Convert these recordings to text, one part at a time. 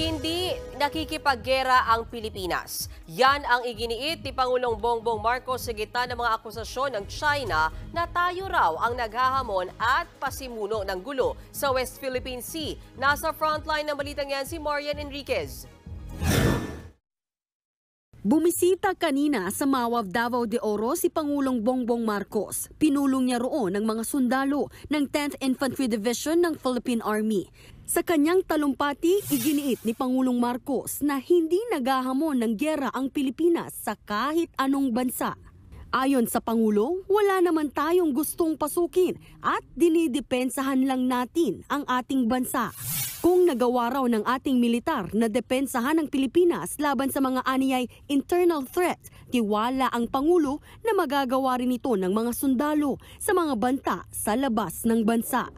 Hindi nakikipaggera ang Pilipinas. Yan ang iginiit ni Pangulong Bongbong Marcos sa gitna ng mga akusasyon ng China na tayo raw ang naghahamon at pasimuno ng gulo sa West Philippine Sea. Nasa frontline ng balitang yan si Marian Enriquez. Bumisita kanina sa Mawab, Davao de Oro si Pangulong Bongbong Marcos. Pinulong niya roon ng mga sundalo ng 10th Infantry Division ng Philippine Army. Sa kanyang talumpati, iginiit ni Pangulong Marcos na hindi naghahamon ng giyera ang Pilipinas sa kahit anong bansa. Ayon sa Pangulo, wala naman tayong gustong pasukin at dinidepensahan lang natin ang ating bansa. Kung nagawa raw ng ating militar na depensahan ng Pilipinas laban sa mga aniyay internal threat, tiwala ang Pangulo na magagawa rin ito ng mga sundalo sa mga banta sa labas ng bansa.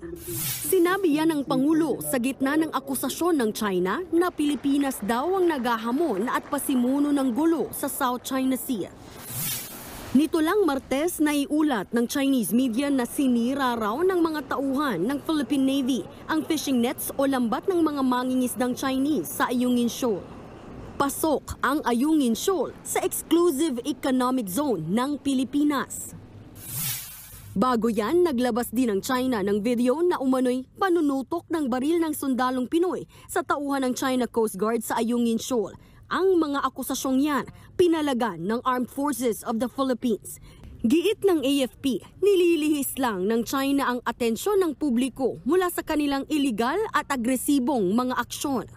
Sinabi yan ng Pangulo sa gitna ng akusasyon ng China na Pilipinas daw ang naghahamon at pasimuno ng gulo sa South China Sea. Nito lang Martes naiulat ng Chinese media na sinira raw ng mga tauhan ng Philippine Navy ang fishing nets o lambat ng mga mangingisdang Chinese sa Ayungin Shoal. Pasok ang Ayungin Shoal sa exclusive economic zone ng Pilipinas. Bago yan, naglabas din ng China ng video na umano'y panunutok ng baril ng sundalong Pinoy sa tauhan ng China Coast Guard sa Ayungin Shoal. Ang mga akusasyong yan, pinalagan ng Armed Forces of the Philippines. Giit ng AFP, nililihis lang ng China ang atensyon ng publiko mula sa kanilang iligal at agresibong mga aksyon.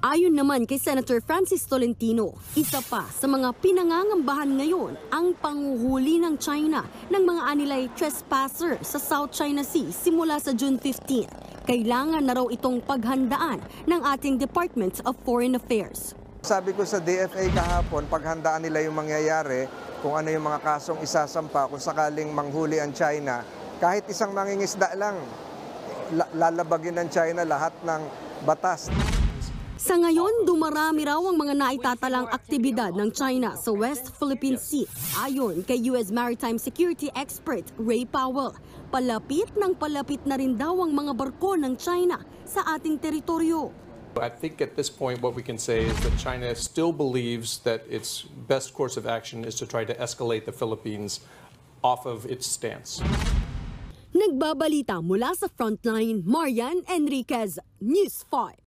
Ayon naman kay Senator Francis Tolentino, isa pa sa mga pinangangambahan ngayon ang panguhuli ng China ng mga anilay trespasser sa South China Sea simula sa June 15. Kailangan na raw itong paghandaan ng ating Department of Foreign Affairs. Sabi ko sa DFA kahapon, paghandaan nila yung mangyayari, kung ano yung mga kasong isasampa, kung sakaling manghuli ang China, kahit isang mangingisda lang, lalabagin ng China lahat ng batas. Sa ngayon, dumarami raw ang mga naitatalang aktibidad ng China sa West Philippine Sea. Ayon kay US Maritime Security Expert Ray Powell, palapit na rin daw ang mga barko ng China sa ating teritoryo. I think at this point what we can say is that China still believes that its best course of action is to try to escalate the Philippines off of its stance. Nagbabalita mula sa frontline, Marian Enriquez, News 5.